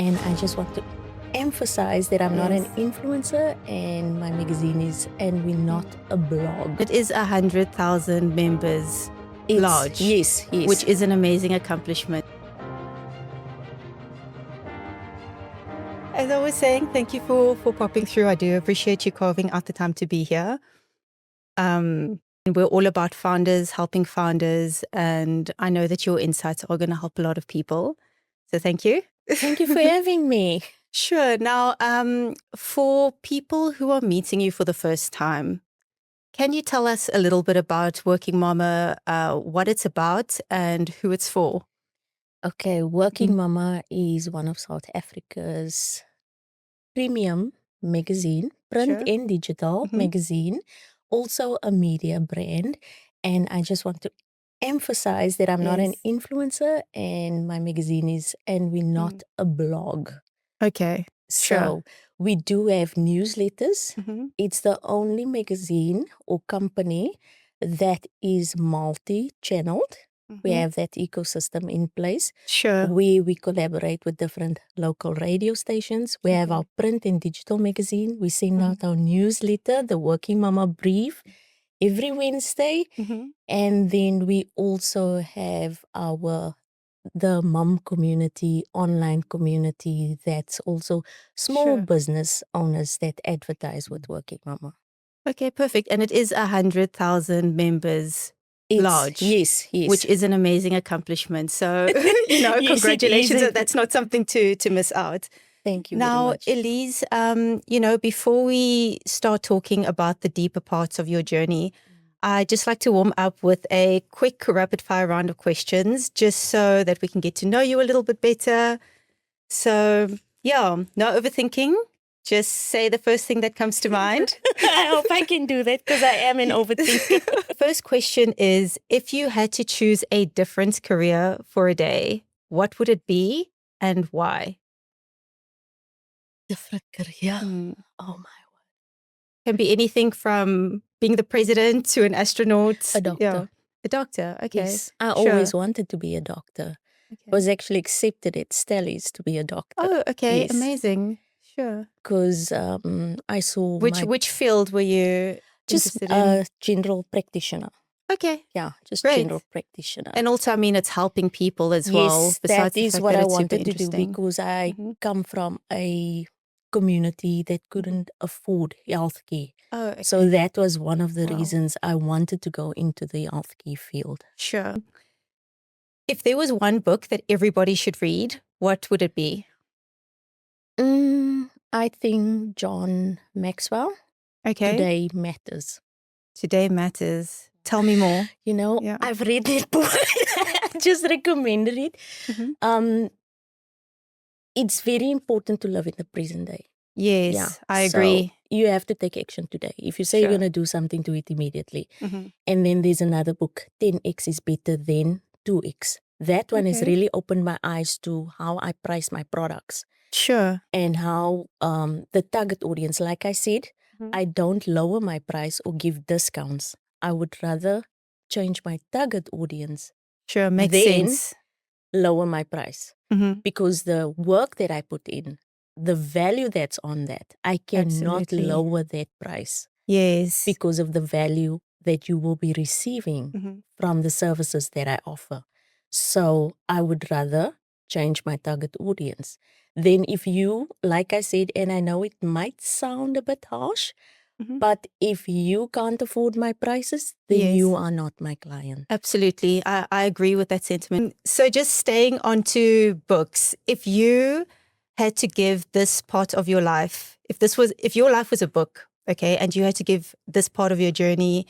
And I just want to emphasize that I'm not an influencer, and my magazine is, and we're not a blog. It is 100,000 members large. Yes. Which is an amazing accomplishment. As I was saying, thank you for popping through. I do appreciate you carving out the time to be here. We're all about founders, helping founders, and I know that your insights are going to help a lot of people. So thank you. Thank you for having me. Sure. Now, for people who are meeting you for the first time, can you tell us a little bit about Working Mama, what it's about and who it's for? Okay, Working Mama is one of South Africa's premium magazine, print and digital magazine, also a media brand. And I just want to emphasize that I'm not an influencer, and my magazine is, and we're not a blog. Okay. So we do have newsletters. It's the only magazine or company that is multi-channeled. We have that ecosystem in place. We collaborate with different local radio stations. We have our print and digital magazine. We send out our newsletter, the Working Mama Brief, every Wednesday. And then we also have the mom community, online community, that's also small business owners that advertise with Working Mama. Okay, perfect. And it is 100,000 members large. Yes. Which is an amazing accomplishment. So, Yes, congratulations. That's not something to miss out. Thank you now, very much. Elize, before we start talking about the deeper parts of your journey, I'd just like to warm up with a quick rapid fire round of questions, just so that we can get to know you a little bit better. So, no overthinking. Just say the first thing that comes to mind. I hope I can do that, because I am an overthinker. First question is, if you had to choose a different career for a day, what would it be and why? Different career? Oh my word. Can be anything from being the president to an astronaut. A doctor. Yeah. A doctor, okay. Yes, I always wanted to be a doctor. I was actually accepted at Stellies to be a doctor. Oh, okay. Yes. Amazing. Sure. Because I saw Which field were you interested in? General practitioner. Okay. Yeah, just Great. general practitioner. And also, I mean, it's helping people as well. Yes, Besides that is what I wanted to do, because I come from a community that couldn't afford healthcare. Oh, okay. So that was one of the reasons I wanted to go into the healthcare field. Sure. If there was one book that everybody should read, what would it be? I think John Maxwell. Okay. Today Matters. Today Matters. Tell me more. I've read that book. I just recommended it. It's very important to live in the present day. Yes, I agree. So you have to take action today. If you say you're going to do something, do it immediately. And then there's another book, 10x is better than 2x. That one has really opened my eyes to how I price my products. Sure. And how the target audience, like I said, I don't lower my price or give discounts. I would rather change my target audience. Sure, makes sense. Lower my price. Because the work that I put in, the value that's on that, I cannot lower that price. Yes. Because of the value that you will be receiving from the services that I offer. So I would rather change my target audience. Then if you, like I said, and I know it might sound a bit harsh, but if you can't afford my prices, then you are not my client. Absolutely. I agree with that sentiment. So just staying onto books, if you had to give this part of your life, if your life was a book, okay, and you had to give this part of your journey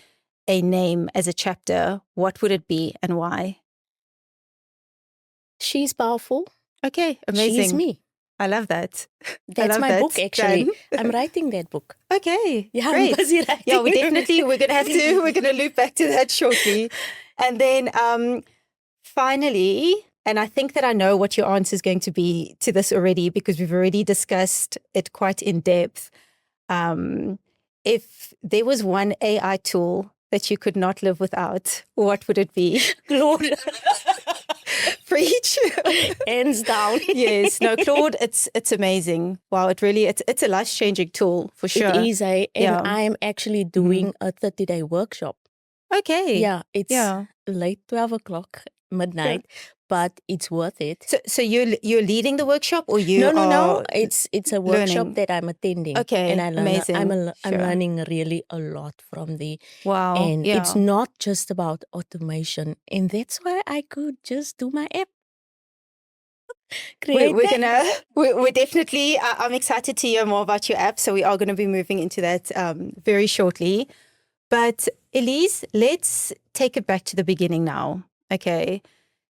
a name as a chapter, what would it be and why? She's powerful. Okay, amazing. She's me. I love that. That's my book, actually. I'm writing that book. Okay, yeah, great. I'm busy writing. Yeah, we're gonna loop back to that shortly. And then finally, and I think that I know what your answer is going to be to this already, because we've already discussed it quite in depth. If there was one AI tool that you could not live without, what would it be? Claude. Preach. Hands down. Yes. No, Claude, it's amazing. Wow, it's a life-changing tool for sure. It is, and Yeah. I am actually doing a 30-day workshop. Okay. Yeah, it's late 12 o'clock, midnight, but it's worth it. So you're leading the workshop, or you No. It's a workshop learning? that I'm attending. Okay, And I learn, amazing. I'm learning really a lot from the. Wow. And it's not just about automation, and that's why I could just do my app. We're definitely, I'm excited to hear more about your app. So we are going to be moving into that very shortly. But Elize, let's take it back to the beginning now. Okay.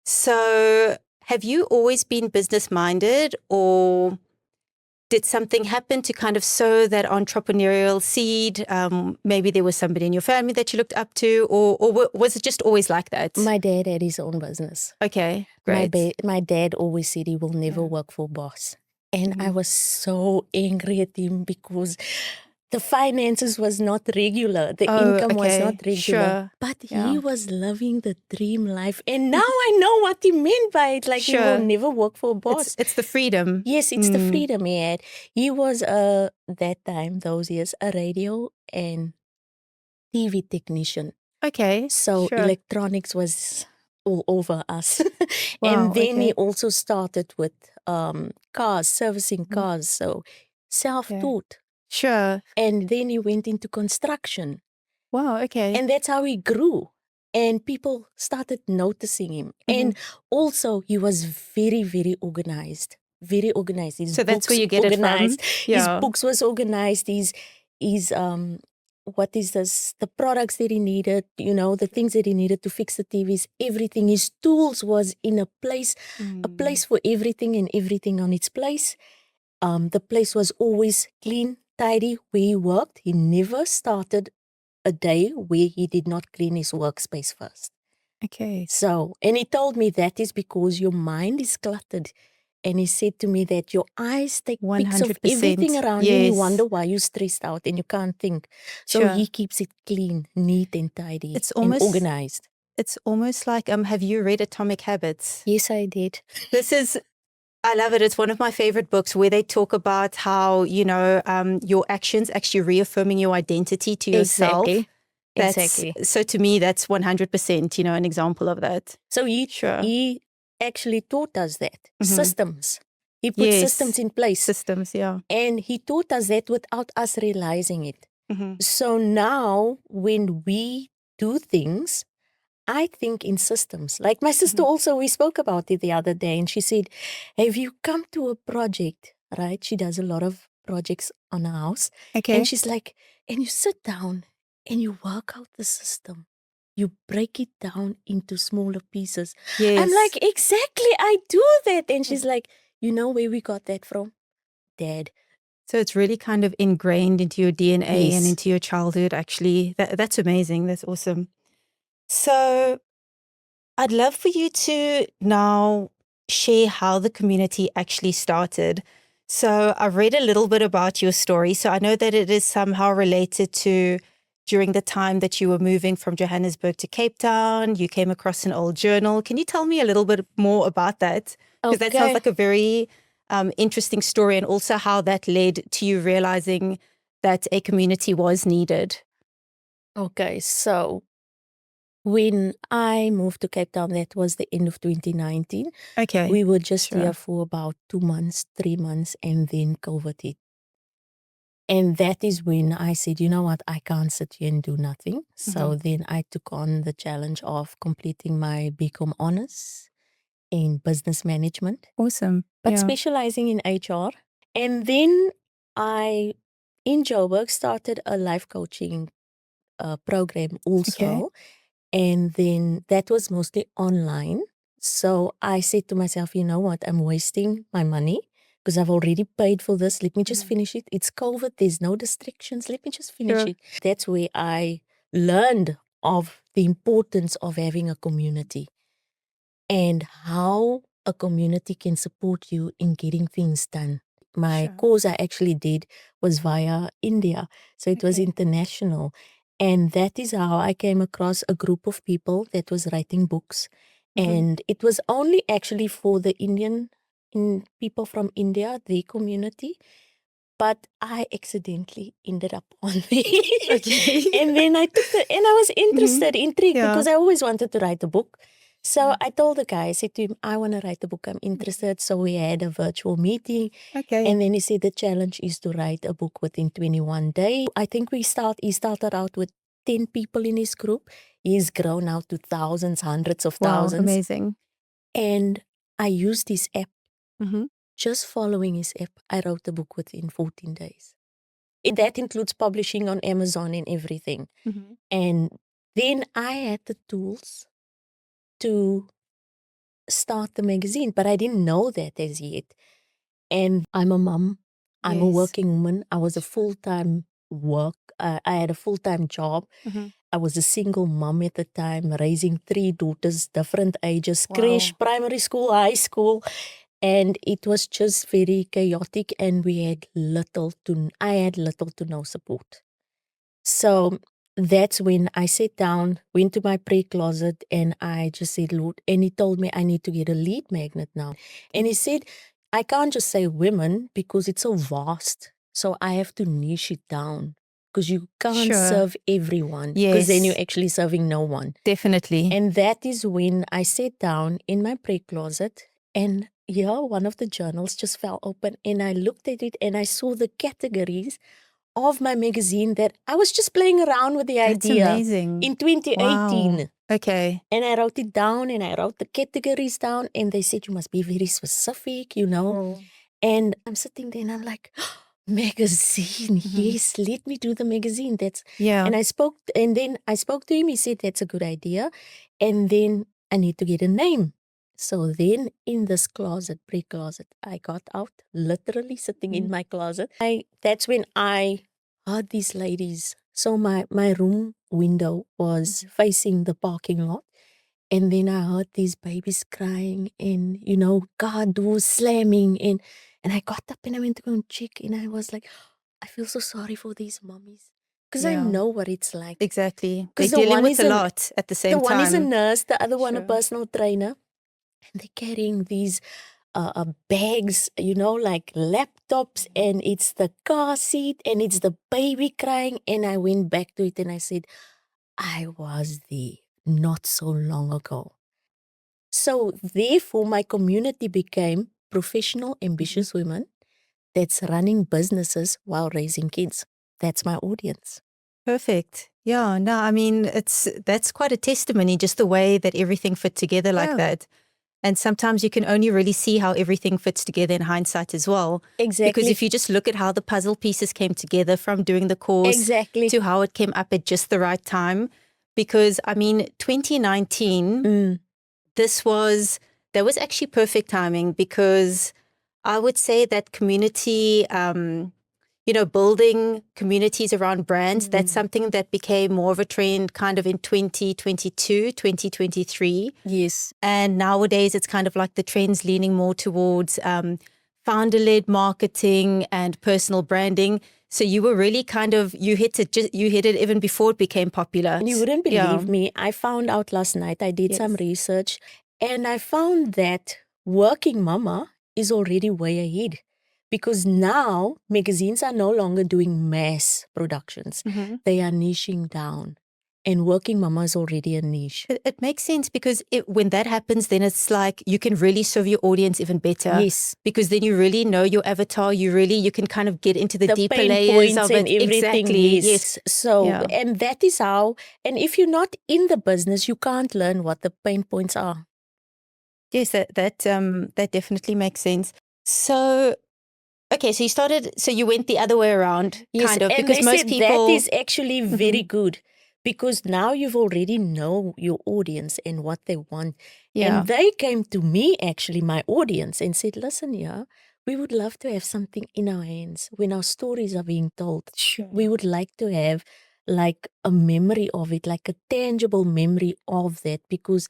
So have you always been business minded, or did something happen to kind of sow that entrepreneurial seed? Maybe there was somebody in your family that you looked up to, or was it just always like that? My dad had his own business. Okay, great. My dad always said he will never work for a boss. And I was so angry at him because the finances was not regular. The income was not regular. Sure. But he was living the dream life. And now I know what he meant by it. Like, he will never work for a boss. It's the freedom. Yes, it's the freedom he had. He was, that time, those years, a radio and TV technician. Okay. So electronics was all over us. And then he also started with cars, servicing cars. So self-taught. Sure. And then he went into construction. Wow, okay. And that's how he grew. And people started noticing him. And also he was very, very organized. Very organized. His so that's where you get organized. it from? His books was organized. His what is this? The products that he needed, the things that he needed to fix the TVs, everything. His tools was in a place for everything, and everything on its place. The place was always clean, tidy where he worked. He never started a day where he did not clean his workspace first. Okay. So, and he told me that is because your mind is cluttered. And he said to me that your eyes take pics of everything around you, and you wonder why you're stressed out and you can't think. So he keeps it clean, neat and tidy, and organized. It's almost like, have you read Atomic Habits? Yes, I did. I love it. It's one of my favorite books where they talk about how, your actions actually reaffirming your identity to yourself. Exactly. So to me, that's 100%, an example of that. So he actually taught us that. Systems. He put systems in place. Systems, yeah. And he taught us that without us realizing it. So now when we do things, I think in systems. Like my sister also, we spoke about it the other day, and she said, have you come to a project, right? She does a lot of projects on a house. Okay. And she's like, and you sit down and you work out the system. You break it down into smaller pieces. Yes. I'm like, exactly, I do that. And she's like, you know where we got that from? Dad. So it's really kind of ingrained into your DNA and into your childhood, actually. That's amazing. That's awesome. So I'd love for you to now share how the community actually started. So I've read a little bit about your story. So I know that it is somehow related to during the time that you were moving from Johannesburg to Cape Town. You came across an old journal. Can you tell me a little bit more about that? Because that sounds like a very interesting story, and also how that led to you realizing that a community was needed. Okay, so when I moved to Cape Town, that was the end of 2019. Okay. We were just here for about 2 months, 3 months, and then COVID hit. And that is when I said, you know what, I can't sit here and do nothing. So then I took on the challenge of completing my BCom honors in business management. Awesome. But specializing in HR. And then I, in Joburg, started a life coaching program also. Okay. And then that was mostly online. So I said to myself, you know what, I'm wasting my money because I've already paid for this. Let me just finish it. It's COVID. There's no distractions. Let me just finish it. That's where I learned of the importance of having a community and how a community can support you in getting things done. My course I actually did was via India. So it was international. And that is how I came across a group of people that was writing books. And it was only actually for the people from India, the community. But I accidentally ended up on it. Okay. And then I took and I was intrigued, Yeah. because I always wanted to write a book. So I told the guy, I said to him, I want to write a book, I'm interested. So we had a virtual meeting. Okay. And then he said the challenge is to write a book within 21 days. I think he started out with 10 people in his group. He's grown now to thousands, hundreds of thousands. Amazing. And I used his app. Mm-hmm. Just following his app, I wrote the book within 14 days. That includes publishing on Amazon and everything. Mm-hmm. And then I had the tools to start the magazine, but I didn't know that as yet. And I'm a mom. I'm a working woman. I was a full-time I had a full-time job. Mm-hmm. I was a single mom at the time, raising 3 daughters, different ages, creche, primary school, high school. And it was just very chaotic, and I had little to no support. So that's when I sat down, went to my prayer closet, and I just said, Lord, and he told me I need to get a lead magnet now. And he said, I can't just say women because it's so vast. So I have to niche it down, because you can't serve everyone, because then you're actually serving no one. Definitely. And that is when I sat down in my prayer closet, and one of the journals just fell open, and I looked at it and I saw the categories of my magazine that I was just playing around with the idea. That's amazing. In 2018. Wow. Okay. And I wrote it down, and I wrote the categories down, and they said you must be very specific, And I'm sitting there and I'm like, magazine, yes, let me do the magazine. And then I spoke to him, he said that's a good idea. And then I need to get a name. So then in this prayer closet, I got out, literally sitting in my closet. That's when I heard these ladies. So my room window was facing the parking lot. And then I heard these babies crying and, car doors slamming. And I got up and I went to go and check. And I was like, I feel so sorry for these mommies. Because I know what it's like. Exactly. They're dealing with a lot at the same time. The one is a nurse, the other one a personal trainer. And they're carrying these bags, like laptops, and it's the car seat, and it's the baby crying. And I went back to it and I said, I was there not so long ago. So therefore, my community became professional, ambitious women that's running businesses while raising kids. That's my audience. Perfect. Yeah, no, I mean, that's quite a testimony, just the way that everything fit together like that. And sometimes you can only really see how everything fits together in hindsight as well. Exactly. Because if you just look at how the puzzle pieces came together from doing the course to how it came up at just the right time. Because, I mean, 2019, that was actually perfect timing, because I would say that community, building communities around brands, that's something that became more of a trend kind of in 2022, 2023. Yes. And nowadays it's kind of like the trend's leaning more towards founder-led marketing and personal branding. So you were really you hit it even before it became popular. And you wouldn't believe me. I found out last night, I did some research, and I found that working mama is already way ahead. Because now magazines are no longer doing mass productions. They are niching down. And working mama is already a niche. It makes sense, because when that happens, then it's like you can really serve your audience even better. Yes. Because then you really know your avatar. You can kind of get into the deeper pain layers points of and it. everything. Exactly. Yes. So, and that is how, and if you're not in the business, you can't learn what the pain points are. Yes, that definitely makes sense. So, okay, so you went the other way around, kind of, because most people... that is actually very good, because now you've already know your audience and what they want. Yeah. And they came to me, actually, my audience, and said, listen, we would love to have something in our hands when our stories are being told. Sure. We would like to have like a memory of it, like a tangible memory of that, because,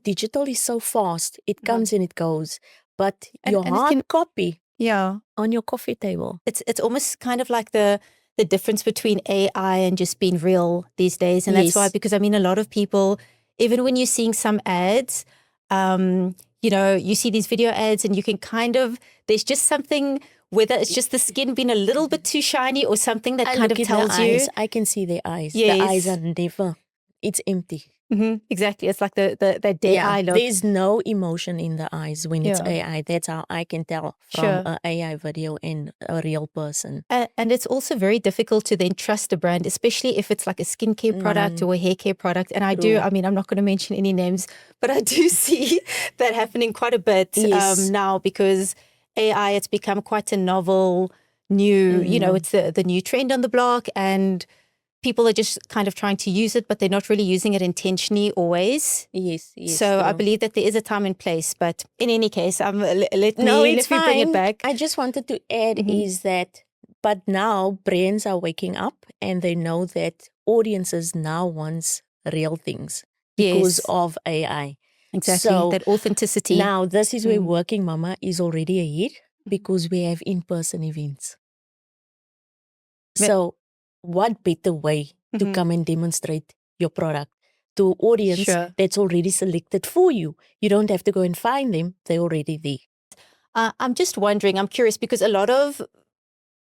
digital is so fast. It comes and it goes. But your hard copy... Yeah. on your coffee table. It's almost kind of like the difference between AI and just being real these days. And that's why, because I mean, a lot of people, even when you're seeing some ads, You know, you see these video ads and you can kind of, there's just something, whether it's just the skin being a little bit too shiny or something that I kind look of in tells the you. eyes. I can see the eyes. Yes. The eyes are never, it's empty. Exactly. It's like the dead eye look. There's no emotion in the eyes when it's AI. That's how I can tell from an AI video and a real person. And it's also very difficult to then trust a brand, especially if it's like a skincare product or a hair care product. And I do, I mean, I'm not going to mention any names, but I do see that happening quite a bit now, because AI, it's become quite a novel, new, you know, it's the new trend on the block, and people are just kind of trying to use it, but they're not really using it intentionally always. Yes. So I believe that there is a time and place, but in any case, let me bring it back. I just wanted to add is that, but now brands are waking up and they know that audiences now wants real things because of AI. Exactly, So that authenticity. Now this is where Working Mama is already ahead, because we have in-person events. So what better way to come and demonstrate your product to an audience that's already selected for you? You don't have to go and find them. They're already there. I'm just wondering, I'm curious, because a lot of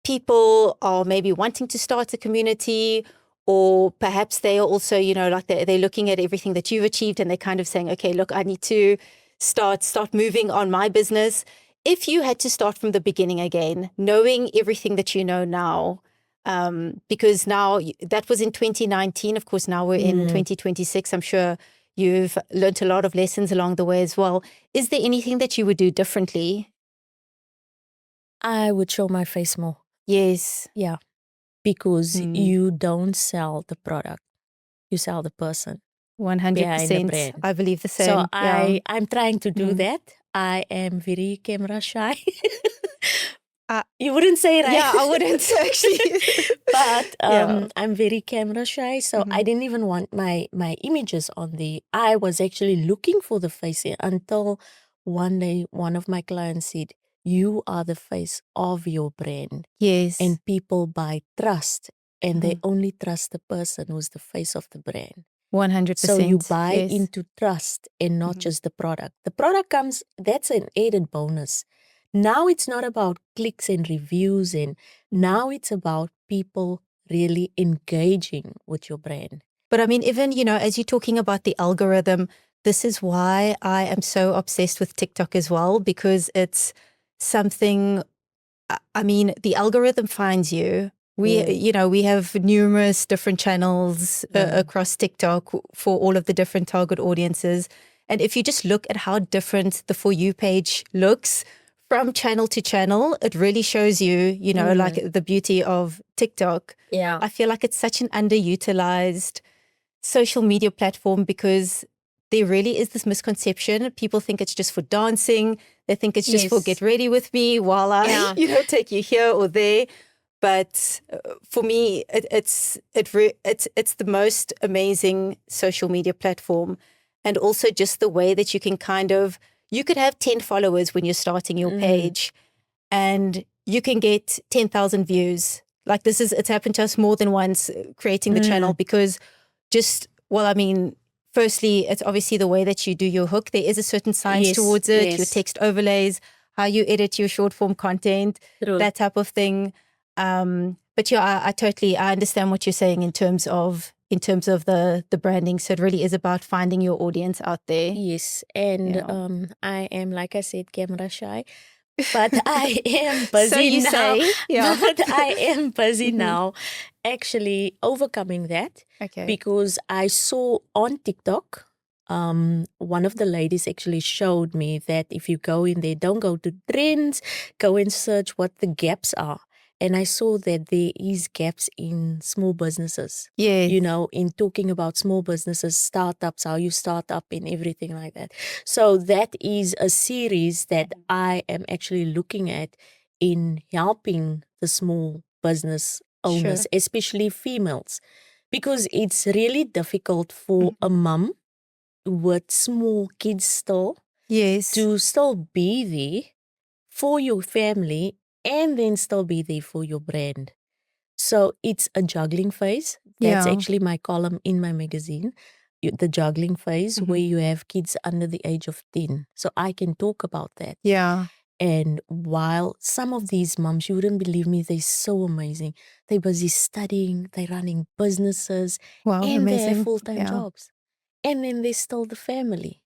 people are maybe wanting to start a community, or perhaps they are also, you know, like they're looking at everything that you've achieved and they're kind of saying, okay, look, I need to start moving on my business. If you had to start from the beginning again, knowing everything that you know now, because now that was in 2019, of course, now we're in 2026. I'm sure you've learned a lot of lessons along the way as well. Is there anything that you would do differently? I would show my face more. Yes. Yeah. Because you don't sell the product, you sell the person. 100%. I believe the same. So I'm trying to do that. I am very camera shy. You wouldn't say, right? Yeah, I wouldn't actually. But I'm very camera shy, so I didn't even want my images on the. I was actually looking for the face until one day one of my clients said, "You are the face of your brand." Yes. And people buy trust, and they only trust the person who's the face of the brand. 100%. So you buy into trust and not just the product. The product comes, that's an added bonus. Now it's not about clicks and reviews, and now it's about people really engaging with your brand. But I mean, even, you know, as you're talking about the algorithm, this is why I am so obsessed with TikTok as well, because it's something, I mean, the algorithm finds you. You know, we have numerous different channels across TikTok for all of the different target audiences. And if you just look at how different the For You page looks from channel to channel, it really shows you, you know, like the beauty of TikTok. Yeah. I feel like it's such an underutilized social media platform, because there really is this misconception. People think it's just for dancing. They think it's just for get ready with me while I, you know, take you here or there. But for me, it's the most amazing social media platform. And also just the way that you can kind of, you could have 10 followers when you're starting your page, and you can get 10,000 views. Like it's happened to us more than once creating the channel, because just, well, I mean, firstly, it's obviously the way that you do your hook. There is a certain science towards it, your text overlays, how you edit your short form content, that type of thing. But yeah, I understand what you're saying in terms of the branding. So it really is about finding your audience out there. Yes. And I am, like I said, camera shy. But I am busy So you now. say, yeah. But I am busy now actually overcoming that. Okay. Because I saw on TikTok, one of the ladies actually showed me that if you go in there, don't go to trends, go and search what the gaps are. And I saw that there is gaps in small businesses. Yes. You know, in talking about small businesses, startups, how you start up and everything like that. So that is a series that I am actually looking at in helping the small business owners, especially females, because it's really difficult for a mom with small kids still to still be there for your family and then still be there for your brand. So it's a juggling phase. That's actually my column in my magazine. the juggling phase Mhm. where you have kids under the age of 10. So I can talk about that. Yeah. And while some of these moms, you wouldn't believe me, they're so amazing. They're busy studying, they're running businesses, Wow, and they have amazing. full-time Yeah. jobs. And then they still the family.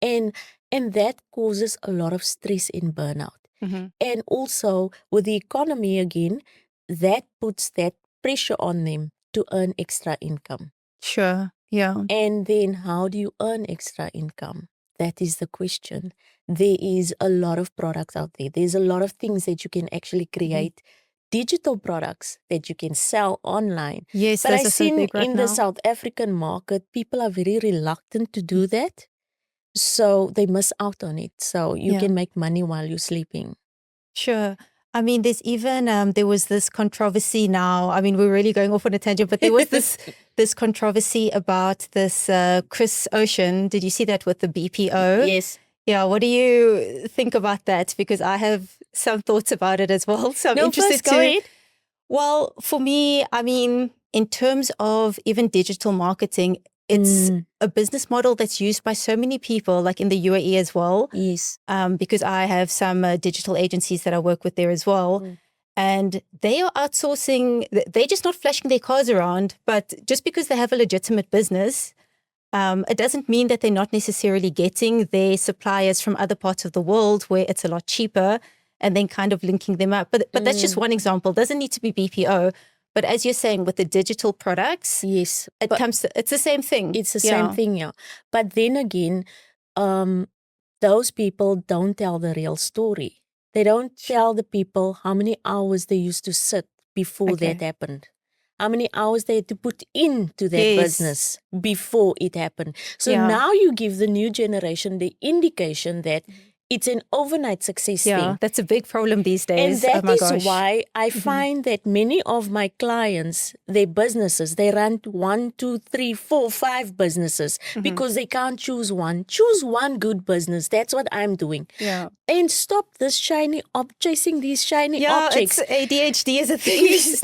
And that causes a lot of stress and burnout. Mhm. And also with the economy again, that puts that pressure on them to earn extra income. Sure. Yeah. And then how do you earn extra income? That is the question. There is a lot of products out there. There's a lot of things that you can actually create, digital products that you can sell online. Yes, But those I've are so seen big right in the now. South African market, people are very reluctant to do that. So they miss out on it. So you Yeah. can make money while you're sleeping. Sure. I mean, there's even there was this controversy now. I mean, we're really going off on a tangent, but there was this controversy about this Chris Ocean. Did you see that with the BPO? Yes. Yeah. What do you think about that? Because I have some thoughts about it as well. So I'm interested First go ahead. Well, for me, I mean, in terms of even digital marketing, it's a business model that's used by so many people, like in the UAE as well. Yes. Because I have some digital agencies that I work with there as well. And they are outsourcing, they're just not flashing their cars around, but just because they have a legitimate business, it doesn't mean that they're not necessarily getting their suppliers from other parts of the world where it's a lot cheaper and then kind of linking them up. But that's just one example. It doesn't need to be BPO. But as you're saying, with the digital products, yes, it's the same thing. It's the same thing, yeah. But then again, those people don't tell the real story. They don't tell the people how many hours they used to sit before that happened. How many hours they had to put into that business before it happened. So now you give the new generation the indication that it's an overnight success thing. That's a big problem these days. And that is why I find that many of my clients, their businesses, they run 1, 2, 3, 4, 5 businesses because they can't choose one. Choose one good business. That's what I'm doing. Yeah. And stop this chasing these shiny objects. It's ADHD is a thing. Yes.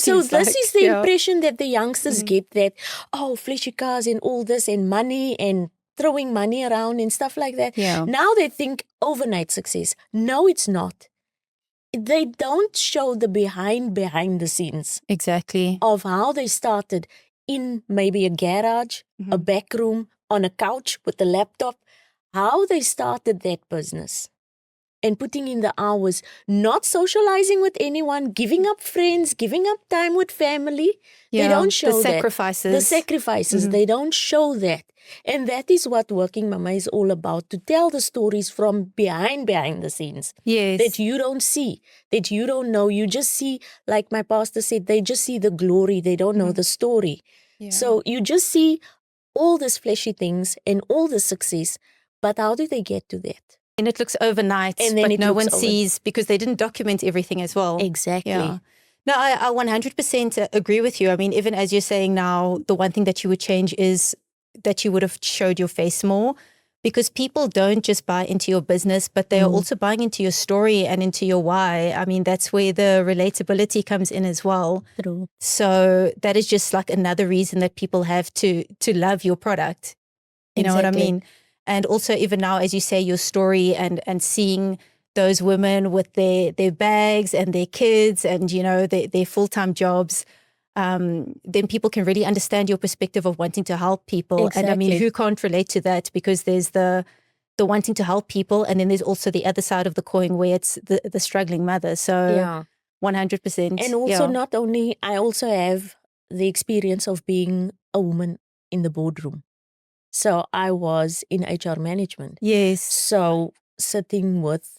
So this is the impression that the youngsters get, that, oh, flashy cars and all this and money and throwing money around and stuff like that. Yeah. Now they think overnight success. No, it's not. They don't show the behind the scenes. Exactly. Of how they started in maybe a garage, a back room, on a couch with a laptop, how they started that business. And putting in the hours, not socializing with anyone, giving up friends, giving up time with family. They don't show the that. sacrifices. The sacrifices. They don't show that. And that is what Working Mama is all about, to tell the stories from behind the scenes. Yes. That you don't see, that you don't know. You just see, like my pastor said, they just see the glory. They don't know the story. Yeah. So you just see all these fleshy things and all the success, but how do they get to that? And it looks overnight, but no one sees because they didn't document everything as well. Exactly. Yeah. No, I 100% agree with you. I mean, even as you're saying now, the one thing that you would change is that you would have showed your face more, because people don't just buy into your business, but they are also buying into your story and into your why. I mean, that's where the relatability comes in as well. True. So that is just like another reason that people have to love your product. You know what I mean? And also even now, as you say, your story and seeing those women with their bags and their kids and, you know, their full-time jobs, then people can really understand your perspective of wanting to help people. Exactly. And I mean, who can't relate to that? Because there's the wanting to help people, and then there's also the other side of the coin where it's the struggling mother. So 100%. And also not only, I also have the experience of being a woman in the boardroom. So I was in HR management. Yes. So sitting with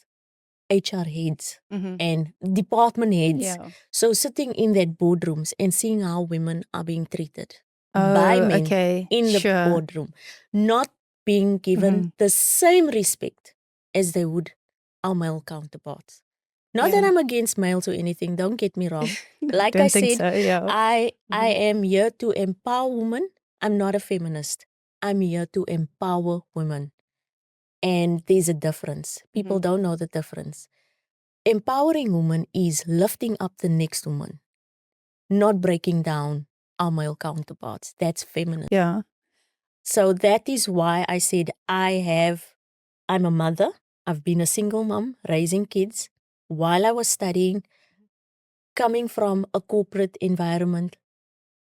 HR heads and department heads. Yeah. So sitting in that boardrooms and seeing how women are being treated by men in the boardroom, not being given the same respect as they would our male counterparts. Not that I'm against males or anything, don't get me wrong. Like I said, I am here to empower women. I'm not a feminist. I'm here to empower women. And there's a difference. People don't know the difference. Empowering women is lifting up the next woman, not breaking down our male counterparts. That's feminine. Yeah. So that is why I said I'm a mother. I've been a single mom raising kids while I was studying, coming from a corporate environment,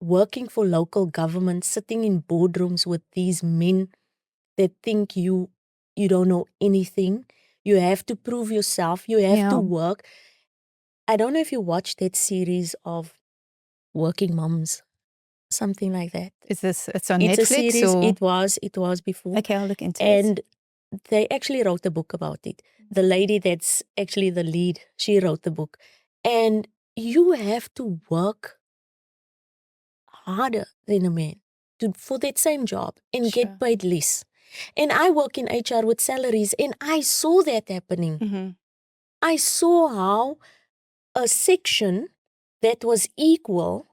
working for local government, sitting in boardrooms with these men that think you don't know anything. You have to prove yourself. You have to work. I don't know if you watched that series of Working Moms, something like that. It's on It's Netflix? a series. Or? It was before. Okay, I'll look into it. And they actually wrote a book about it. The lady that's actually the lead, she wrote the book. And you have to work harder than a man for that same job and get paid less. And I work in HR with salaries, and I saw that happening. I saw how a section that was equal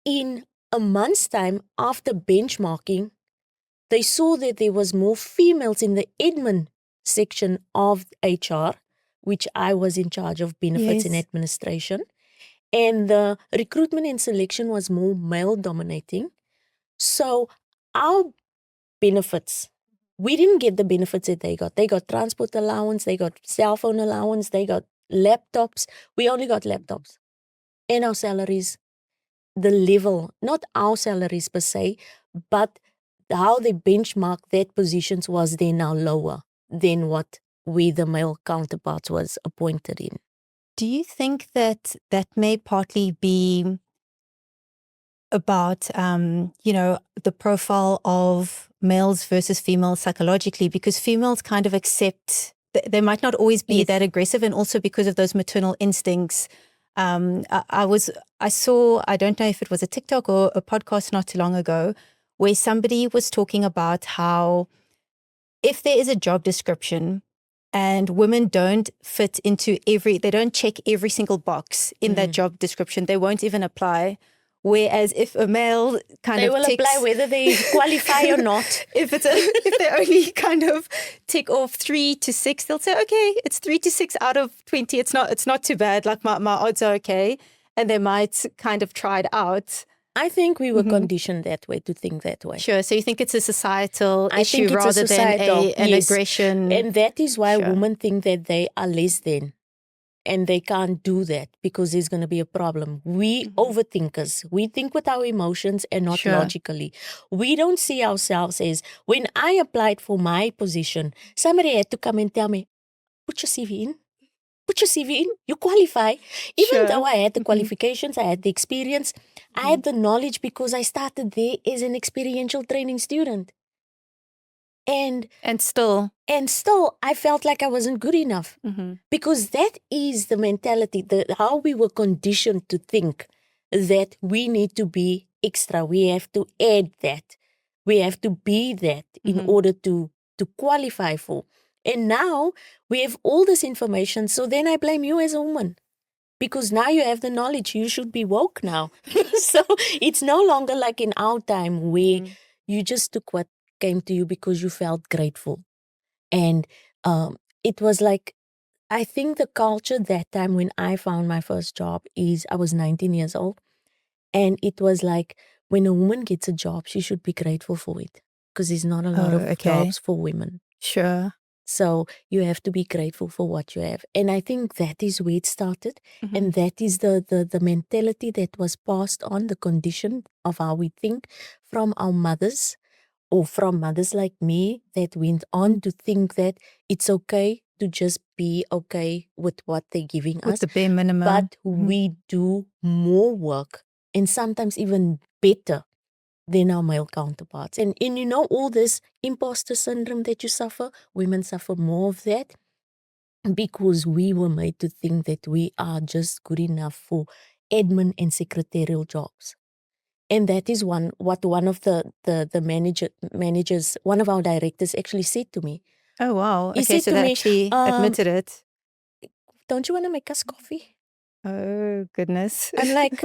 in a month's time after benchmarking, they saw that there was more females in the admin section of HR, which I was in charge of benefits and administration. And the recruitment and selection was more male dominating. So our benefits, we didn't get the benefits that they got. They got transport allowance, they got cell phone allowance, they got laptops. We only got laptops. And our salaries, the level, not our salaries per se, but how they benchmark that positions was then now lower than what we, the male counterparts, was appointed in. Do you think that may partly be about, the profile of males versus females psychologically? Because females kind of accept, they might not always be that aggressive, and also because of those maternal instincts. I saw, I don't know if it was a TikTok or a podcast not too long ago, where somebody was talking about how if there is a job description and women don't fit into they don't check every single box in that job description, they won't even apply. Whereas if a male they will apply whether they qualify or not. if they only kind of tick off 3 to 6, they'll say, okay, it's 3 to 6 out of 20. It's not too bad. Like my odds are okay. And they might kind of try it out. I think we were conditioned that way, to think that way. Sure. So you think it's a societal issue rather than an aggression? And that is why women think that they are less than. And they can't do that because there's going to be a problem. We overthinkers, we think with our emotions and not logically. We don't see ourselves as, when I applied for my position, somebody had to come and tell me, put your CV in. Put your CV in, you qualify. Even though I had the qualifications, I had the experience, I had the knowledge because I started there as an experiential training student. And still I felt like I wasn't good enough because that is the mentality, how we were conditioned to think that we need to be extra. We have to add that. We have to be that in order to qualify for. And now we have all this information. So then I blame you as a woman because now you have the knowledge. You should be woke now. So it's no longer like in our time where you just took what came to you because you felt grateful. And it was like, I think the culture that time when I found my first job is I was 19 years old. And it was like, when a woman gets a job, she should be grateful for it because there's not a lot of jobs for women. Sure. So you have to be grateful for what you have. And I think that is where it started. And that is the mentality that was passed on, the condition of how we think from our mothers or from mothers like me that went on to think that it's okay to just be okay with what they're giving us. With the bare minimum. But we do more work and sometimes even better than our male counterparts. And you know, all this imposter syndrome that you suffer, women suffer more of that because we were made to think that we are just good enough for admin and secretarial jobs. And that is what one of the managers, one of our directors actually said to me. Oh, wow. He okay, said so to they me, actually admitted it. Don't you want to make us coffee? Oh, goodness. I'm like,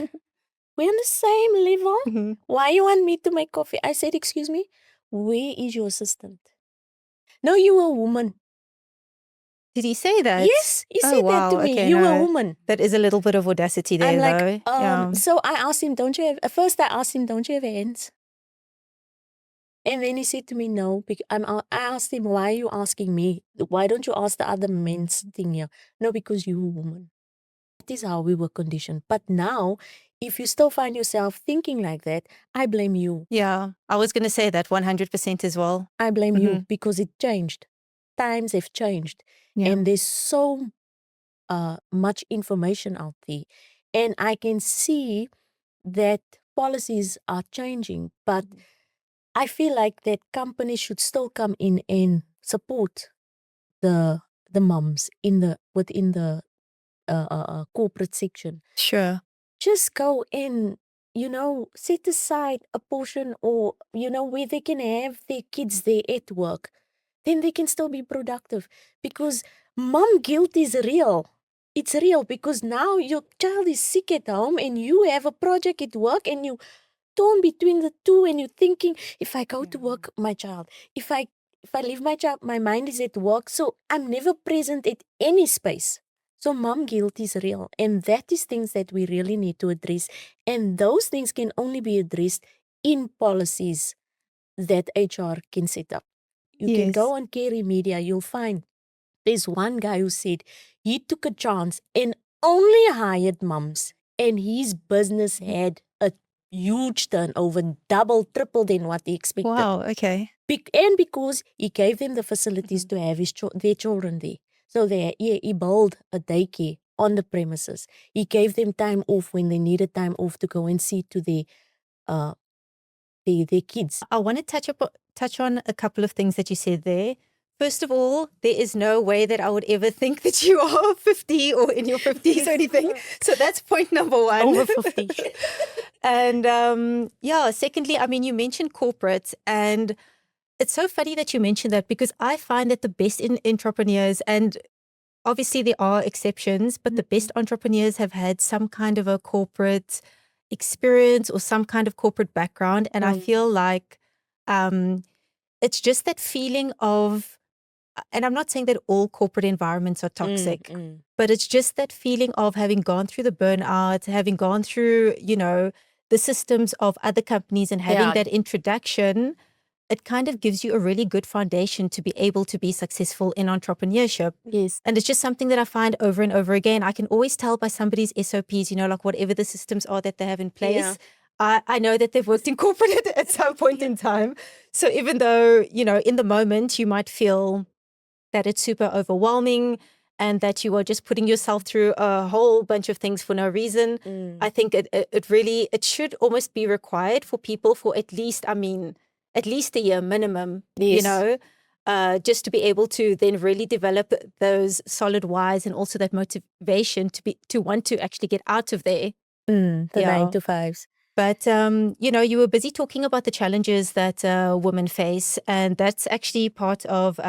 we're on the same level. Why you want me to make coffee? I said, excuse me, where is your assistant? No, you're a woman. Did he say that? Yes, he said that to me. Okay, you're a woman. That is a little bit of audacity there, I'm like, though. So I asked him, don't you have hands? And then he said to me, no, I asked him, why are you asking me? Why don't you ask the other men sitting here? No, because you're a woman. That is how we were conditioned. But now, if you still find yourself thinking like that, I blame you. Yeah, I was going to say that 100% as well. I blame you because it changed. Times have changed. Yeah. And there's so much information out there. And I can see that policies are changing. But I feel like that companies should still come in and support the moms within the corporate section. Sure. Just go in, set aside a portion, or where they can have their kids there at work. Then they can still be productive, because mom guilt is real. It's real, because now your child is sick at home and you have a project at work and you torn between the two, and you're thinking, if I go to work, my child, if I leave my child, my mind is at work, so I'm never present at any space. So mom guilt is real, and that is things that we really need to address, and those things can only be addressed in policies that HR can set up. You can go on Carey Media, you'll find there's one guy who said he took a chance and only hired mums, and his business had a huge turnover, double, triple than what he expected. Wow, okay. And because he gave them the facilities to have their children there. So he built a daycare on the premises. He gave them time off when they needed time off to go and see to their kids. I want to touch on a couple of things that you said there. First of all, there is no way that I would ever think that you are 50 or in your 50s or anything. So that's point number one. Over 50. And secondly, I mean, you mentioned corporates, and it's so funny that you mentioned that, because I find that the best entrepreneurs, and obviously there are exceptions, but the best entrepreneurs have had some kind of a corporate experience or some kind of corporate background. And I feel like it's just that feeling of, and I'm not saying that all corporate environments are toxic, but it's just that feeling of having gone through the burnout, having gone through, the systems of other companies and having that introduction. It kind of gives you a really good foundation to be able to be successful in entrepreneurship. Yes. And it's just something that I find over and over again. I can always tell by somebody's SOPs, like whatever the systems are that they have in place. Yeah. I know that they've worked in corporate at some point in time. So even though, in the moment you might feel that it's super overwhelming and that you are just putting yourself through a whole bunch of things for no reason, I think it should almost be required for people for at least a year minimum, Yes. just to be able to then really develop those solid whys and also that motivation to want to actually get out of there. The 9 to 5s. But, you were busy talking about the challenges that women face, and that's actually part of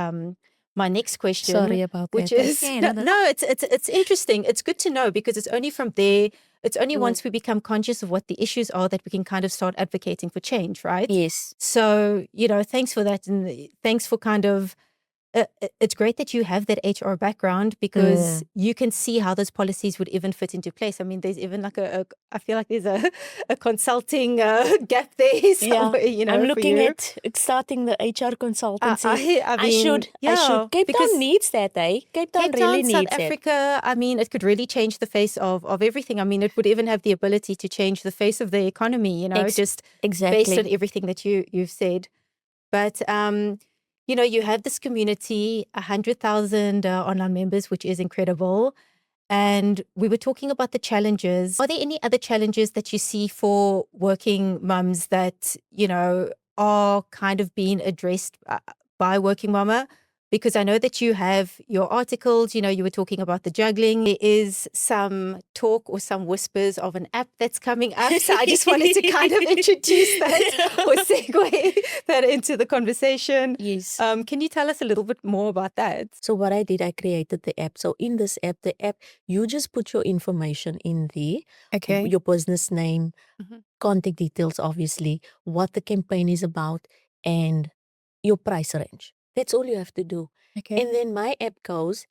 my next question. Sorry about which that. is it's interesting. It's good to know, because it's only from there. It's only once we become conscious of what the issues are that we can kind of start advocating for change, right? Yes. So, thanks for that, and thanks for kind of. It's great that you have that HR background, because you can see how those policies would even fit into place. I mean, there's even like I feel like there's a consulting gap there somewhere, I'm looking for you. at starting the HR consultancy. I mean, I should. Cape because Town needs that, eh? Cape Town really South needs Africa, I mean, it could really change the face of everything. I mean, it would even have the ability to change the face of the economy, just exactly. based on everything that you've said. But you have this community, 100,000 online members, which is incredible. And we were talking about the challenges. Are there any other challenges that you see for working mums that, are kind of being addressed by Working Mama? Because I know that you have your articles, you were talking about the juggling. There is some talk or some whispers of an app that's coming up. So I just wanted to kind of introduce that or segue that into the conversation. Yes. Can you tell us a little bit more about that? So what I did, I created the app. So in this app, you just put your information in there. Okay. Your business name, contact details, obviously, what the campaign is about, and your price range. That's all you have to do. Okay. And then my app goes,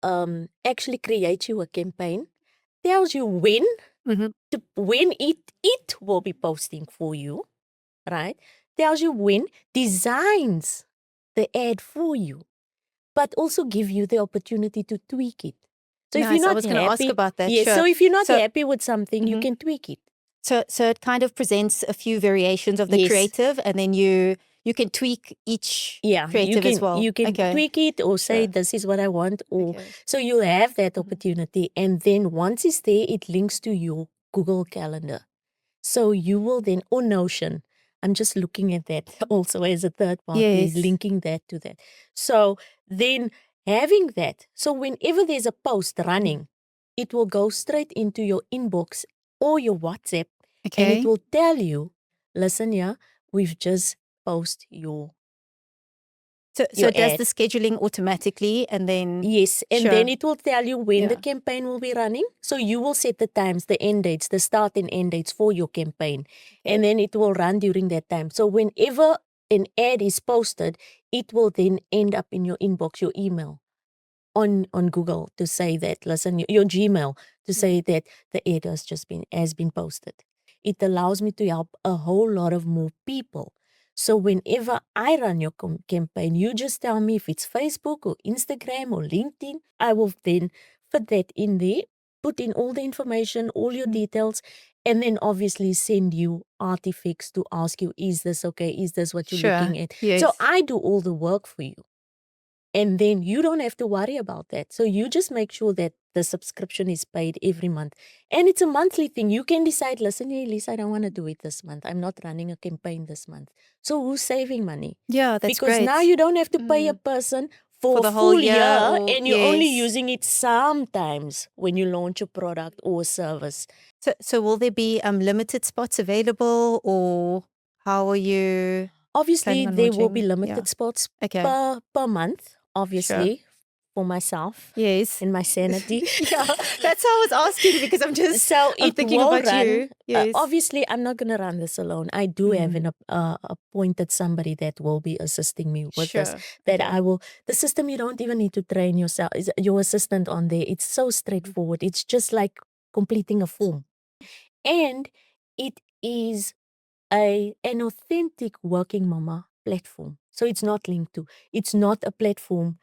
actually creates you a campaign, tells you when it will be posting for you, right? tells you when, designs the ad for you, but also give you the opportunity to tweak it. So if you're Nice. I not was going to ask happy, about that. yes, Sure. so if you're not So- happy with something, you can tweak it. So it kind of presents a few variations of the Yes. creative, and then you can tweak each Yeah, creative as well. You can Okay. tweak it or say Sure. this is what I want, or Okay. so you'll have that opportunity. And then once it's there, it links to your Google Calendar. So you will then, or Notion. I'm just looking at that also as a third party, Yes. linking that to that. So then having that, so whenever there's a post running, it will go straight into your inbox or your WhatsApp, and it Okay. will tell you, listen, yeah, we've just posted your So your it does ad. the scheduling automatically, and then Yes, and Sure. then it will tell you when the Yeah. campaign will be running. So you will set the times, the end dates, the start and end dates for your campaign. Okay. And then it will run during that time. So whenever an ad is posted, it will then end up in your inbox, your email on Google to say that, listen, your Gmail to say that the ad has been posted. It allows me to help a whole lot of more people. So whenever I run your campaign, you just tell me if it's Facebook or Instagram or LinkedIn. I will then put that in there, put in all the information, all your details, and then obviously send you artifacts to ask you, is this okay? Is this what you're Sure. looking at? Yes. So I do all the work for you. And then you don't have to worry about that. So you just make sure that the subscription is paid every month. And it's a monthly thing. You can decide, listen, Elize, I don't want to do it this month. I'm not running a campaign this month. So who's saving money? Yeah, that's because great. now you don't have to pay a person for the a whole full year, or- and you're only yes. using it sometimes when you launch a product or a service. So will there be limited spots available, or how are you? Obviously, planning on there will be launching? limited Yeah. spots Okay. per month, obviously, for myself Yes. and my sanity. Yeah, that's how I was asking, because I'm thinking will about run. you. Yes. Obviously, I'm not going to run this alone. I do have an appointed somebody that will be assisting me with this. Sure. That Okay. I will. The system, you don't even need to train yourself. Your assistant on there. It's so straightforward. It's just like completing a form, and it is an authentic working mama platform. So it's not linked to. It's not a platform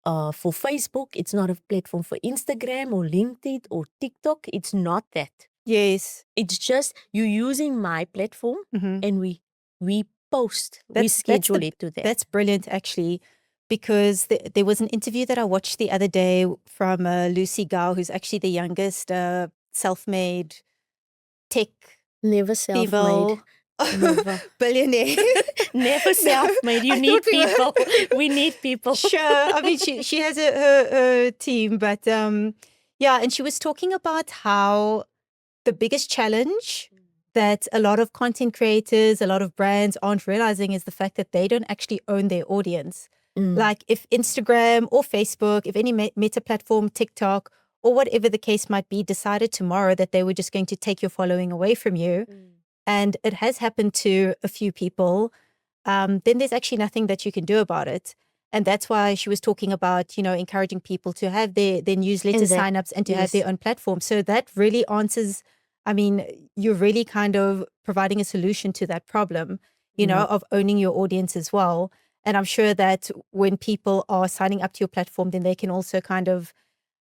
for Facebook. It's not a platform for Instagram or LinkedIn or TikTok. It's not that. Yes. It's just you using my platform, and we post, we schedule it to that. That's brilliant, actually, because there was an interview that I watched the other day from Lucy Gao, who's actually the youngest self-made tech Never self-made. female Never. billionaire. Never self-made. You I need thought we were- people. We need people. Sure. I mean, she has her team, but yeah, and she was talking about how the biggest challenge that a lot of content creators, a lot of brands aren't realizing is the fact that they don't actually own their audience. Like if Instagram or Facebook, if any meta platform, TikTok, or whatever the case might be, decided tomorrow that they were just going to take your following away from you, and it has happened to a few people, then there's actually nothing that you can do about it. And that's why she was talking about, encouraging people to have their newsletter signups and to have their own platform. So that really answers, I mean, you're really kind of providing a solution to that problem, of owning your audience as well. And I'm sure that when people are signing up to your platform, then they can also kind of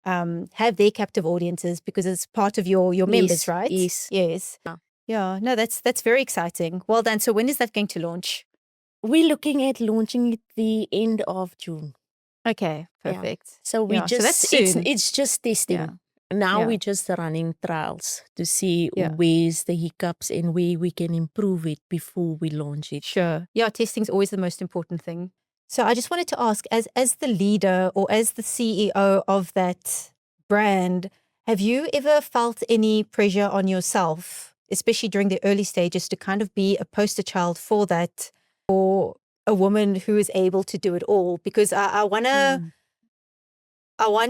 have their captive audiences, because it's part of your members, right? Yes. Yes. Yeah. No, that's very exciting. Well done. So when is that going to launch? We're looking at launching it the end of June. Okay, perfect. So we so just that's soon. it's just testing. Yeah. Now Yeah. we're just running trials to see Yeah. where's the hiccups and where we can improve it before we launch it. Sure. Yeah, testing's always the most important thing. So I just wanted to ask, as the leader or as the CEO of that brand, have you ever felt any pressure on yourself, especially during the early stages, to kind of be a poster child for that, or a woman who is able to do it all? Because I want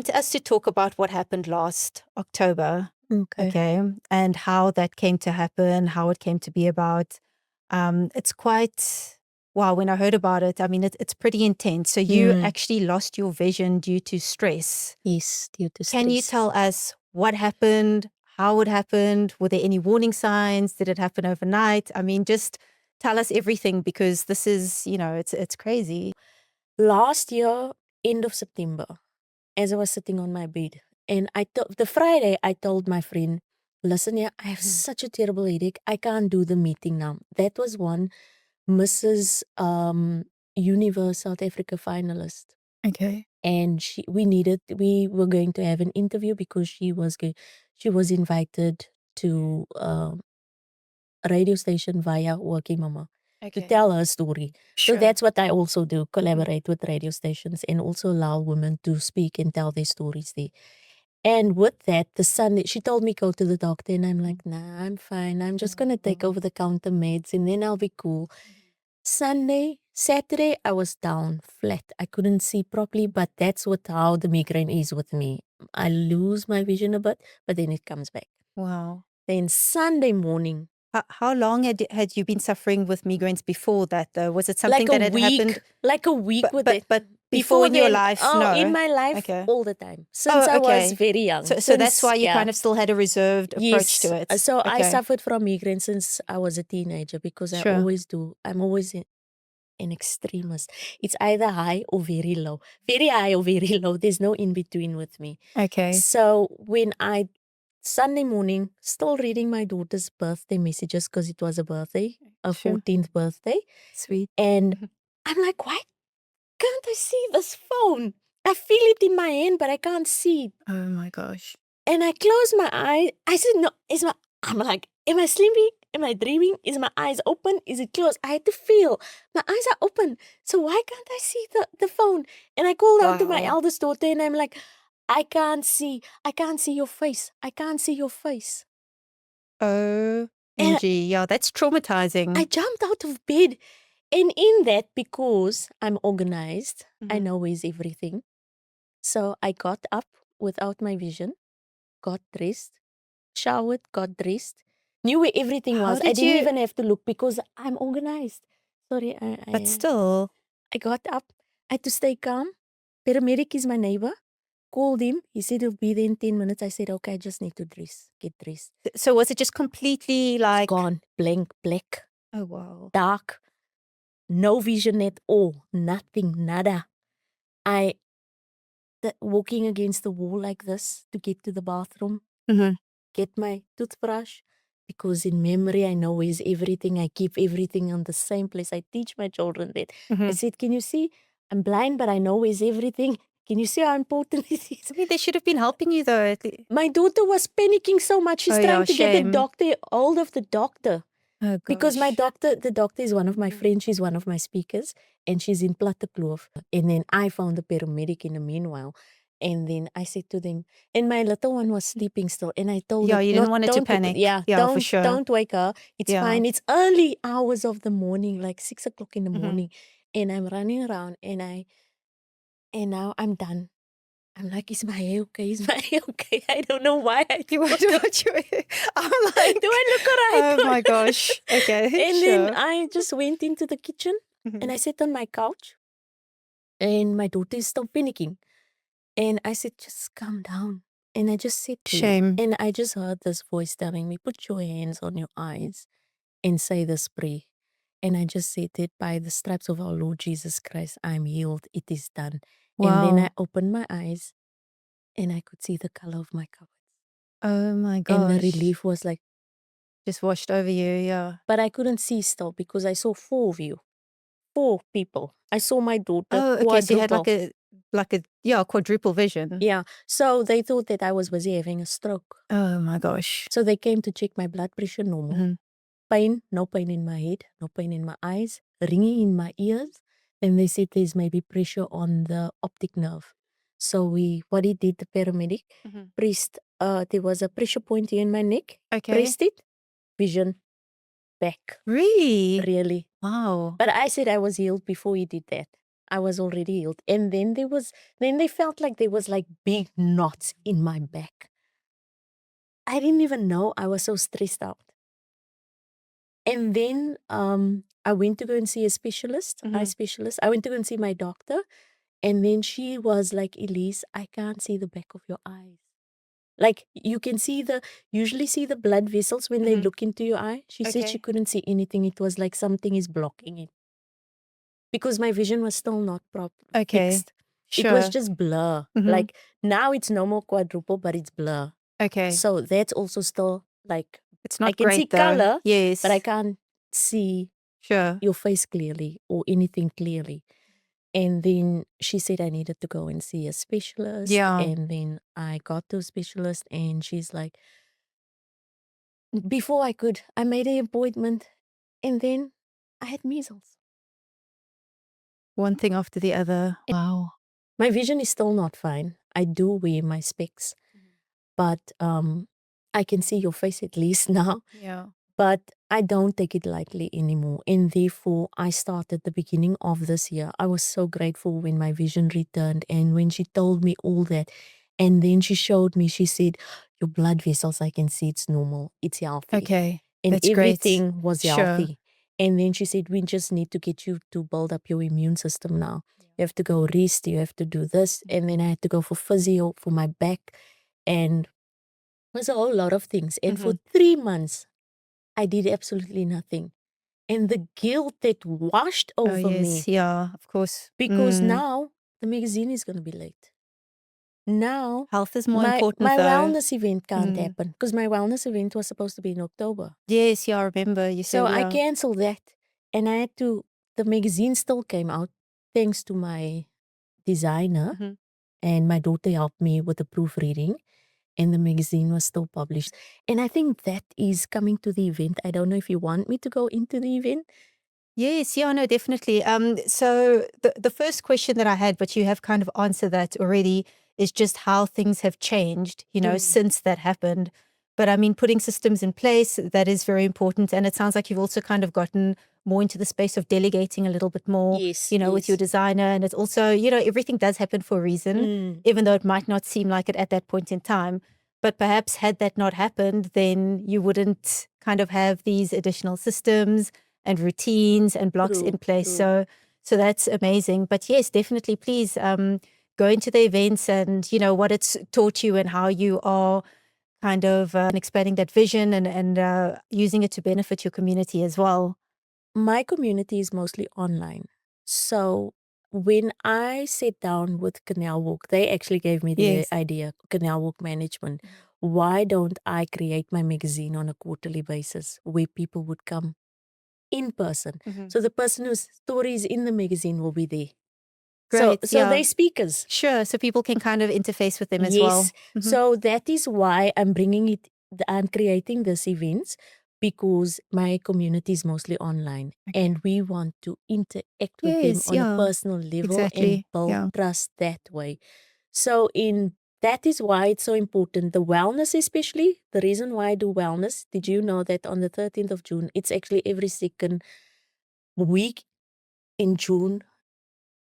us to talk about what happened last October. Okay. And how that came to happen, how it came to be about. It's quite, wow, when I heard about it, I mean, it's pretty intense. So you actually lost your vision due to stress. Yes, due to stress. Can you tell us what happened, how it happened? Were there any warning signs? Did it happen overnight? I mean, just tell us everything, because this is, it's crazy. Last year, end of September, as I was sitting on my bed, and the Friday I told my friend, listen, yeah, I have such a terrible headache. I can't do the meeting now. That was one Mrs. Universe South Africa finalist. Okay. And we were going to have an interview because she was invited to a radio station via Working Mama to tell her story. So Sure. that's what I also do, collaborate with radio stations and also allow women to speak and tell their stories there. And with that, the Sunday, she told me go to the doctor, and I'm like, nah, I'm fine. I'm just going to take over the counter meds and then I'll be cool. Saturday, I was down flat. I couldn't see properly, but that's how the migraine is with me. I lose my vision a bit, but then it comes back. Wow. Then Sunday morning. How long had you been suffering with migraines before that, though? Was it something Like a that had week, happened? like a week with it. But before in your life, no. In my life, all the time. Since I was very young. So that's why you kind of still had a reserved approach to it. So I suffered from migraine since I was a teenager because I always do. I'm always an extremist. It's either high or very low. Very high or very low. There's no in between with me. Okay. So when Sunday morning, still reading my daughter's birthday messages because it was a birthday, a 14th birthday. Sweet. And I'm like, why can't I see this phone? I feel it in my hand, but I can't see it. Oh my gosh. And I closed my eyes. I said, no, I'm like, am I sleeping? Am I dreaming? Is my eyes open? Is it closed? I had to feel my eyes are open. So why can't I see the phone? And I called out to my eldest daughter and I'm like, I can't see your face. I can't see your face. OMG, yeah, that's traumatizing. I jumped out of bed. And in that, because I'm organized, I know where's everything. So I got up without my vision, got dressed, showered, got dressed, knew where everything was. I didn't even have to look because I'm organized. Sorry. But still. I got up. I had to stay calm. Paramedic is my neighbor. Called him. He said he'll be there in 10 minutes. I said, okay, I just need to get dressed. So was it just completely like... Gone. Blank, black. Oh, wow. Dark. No vision at all. Nothing. Nada. Walking against the wall like this to get to the bathroom. Get my toothbrush. Because in memory, I know where's everything. I keep everything on the same place. I teach my children that. I said, can you see? I'm blind, but I know where's everything. Can you see how important it is? I mean, they should have been helping you, though. My daughter was panicking so much. She's trying to get hold of the doctor. Oh, because the doctor is one of my friends. She's one of my speakers. And she's in Plattekloof. And then I found the paramedic in the meanwhile. And then I said to them, and my little one was sleeping still. And I told her, you didn't want her to panic. For sure. Don't wake her. It's fine. It's early hours of the morning, like 6 o'clock in the morning. And I'm running around and now I'm done. I'm like, is my hair okay? Is my hair okay? I don't know why you wonder what you I'm like, do I look alright? Oh my gosh. Okay. And then I just went into the kitchen and I sat on my couch and my daughter is still panicking. And I said, just calm down. And I just said, shame. And I just heard this voice telling me, put your hands on your eyes and say this prayer. And I just said it, by the stripes of our Lord Jesus Christ, I'm healed. It is done. Wow. And then I opened my eyes and I could see the color of my cupboards. Oh my gosh. And the relief was like, just washed over you, yeah. But I couldn't see still because I saw 4 of you. 4 people. I saw my daughter. Oh, okay. So you had like a quadruple vision. Yeah. So they thought that I was busy having a stroke. Oh my gosh. So they came to check my blood pressure normal. Pain, no pain in my head, no pain in my eyes, ringing in my ears. Then they said there's maybe pressure on the optic nerve. So what he did, the paramedic, pressed, there was a pressure point here in my neck. Okay. Pressed it, vision, back. Really? Really. Wow. But I said I was healed before he did that. I was already healed. And then they felt like there was like big knots in my back. I didn't even know. I was so stressed out. And then I went to go and see a specialist, eye specialist. I went to go and see my doctor. And then she was like, Elize, I can't see the back of your eyes. Like you can usually see the blood vessels when they look into your eye. She said she couldn't see anything. It was like something is blocking it. Because my vision was still not fixed. It was just blur. Like now it's no more quadruple, but it's blur. Okay. So that's also still like, It's not I can great see though. color, Yes. but I can't see your face clearly or anything clearly. And then she said I needed to go and see a specialist. Yeah. And then I got to a specialist and she's like, before I made an appointment and then I had measles. One thing after the other. Wow. My vision is still not fine. I do wear my specs, but I can see your face at least now. Yeah. But I don't take it lightly anymore. And therefore, I started the beginning of this year. I was so grateful when my vision returned and when she told me all that. And then she showed me, she said, your blood vessels, I can see it's normal. It's healthy. Okay. And That's everything great. was healthy. And then she said, we just need to get you to build up your immune system now. You have to go rest, you have to do this. And then I had to go for physio for my back. And it was a whole lot of things. And for 3 months, I did absolutely nothing. And the guilt that washed over me. Yeah, of course. Because now the magazine is going to be late. Now, health is more my important though. wellness event can't happen because my wellness event was supposed to be in October. Yes, yeah, I remember. You said So I canceled that. And I had to, the magazine still came out thanks to my designer. And my daughter helped me with the proofreading. And the magazine was still published. And I think that is coming to the event. I don't know if you want me to go into the event. Yes, yeah, no, definitely. So the first question that I had, but you have kind of answered that already, is just how things have changed, since that happened. But I mean, putting systems in place, that is very important. And it sounds like you've also kind of gotten more into the space of delegating a little bit more, Yes, with your designer. And it's also, everything does happen for a reason, even though it might not seem like it at that point in time. But perhaps had that not happened, then you wouldn't kind of have these additional systems and routines and blocks in place. So that's amazing. But yes, definitely, please go into the events and what it's taught you and how you are kind of expanding that vision and using it to benefit your community as well. My community is mostly online. So when I sat down with Canal Walk, they actually gave me the idea, Canal Walk Management. Why don't I create my magazine on a quarterly basis where people would come in person? So the person whose story is in the magazine will be there. Great. So they're speakers. Sure. So people can kind of interface with them as well. Yes. So that is why I'm I'm creating these events because my community is mostly online and we want to interact with them on a personal level and build trust that way. So that is why it's so important. The wellness especially, the reason why I do wellness, did you know that on the 13th of June, it's actually every second week in June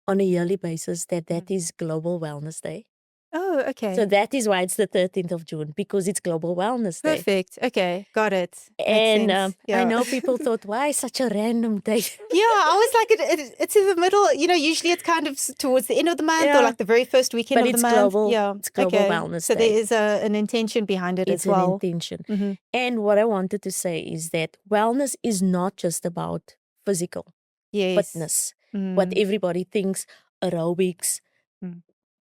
on a yearly basis that is Global Wellness Day. Oh, okay. So that is why it's the 13th of June, because it's Global Wellness Day. Perfect. Okay, got it. And Makes sense. I know people thought, why such a random day? I was like, it's in the middle. Usually it's kind of towards the end of the month or like the very first weekend of the month. It's Global Wellness So Day. there is an intention behind it as well. It's an intention. And what I wanted to say is that wellness is not just about physical fitness, what everybody thinks, aerobics,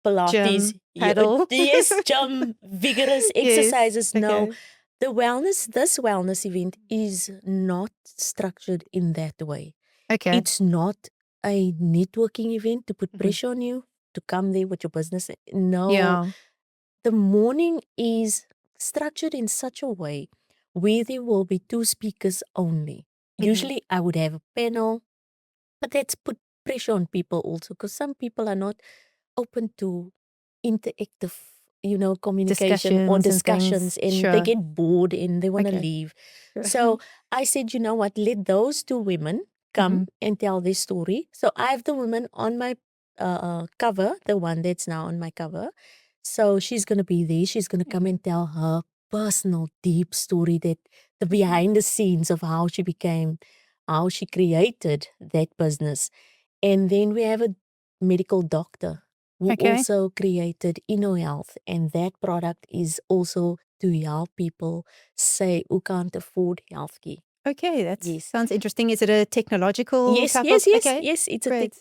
Pilates, Gym, paddle. Gym, vigorous exercises. No, this wellness event is not structured in that way. Okay. It's not a networking event to put pressure on you to come there with your business. No, the morning is structured in such a way where there will be 2 speakers only. Usually I would have a panel, but that's put pressure on people also because some people are not open to interactive, communication or discussions and they get bored and they want to leave. So I said, you know what, let those 2 women come and tell their story. So I have the woman on my cover, the one that's now on my cover. So she's going to be there. She's going to come and tell her personal, deep story, that the behind the scenes of how she created that business. And then we have a medical doctor who Okay. also created InnoHealth, and that product is also to help people say who can't afford healthcare. Okay, that Yes. sounds interesting. Is it a technological Yes, type yes, of? yes, Okay, yes. It's great.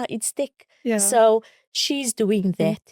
it's tech. Yeah. So she's doing that,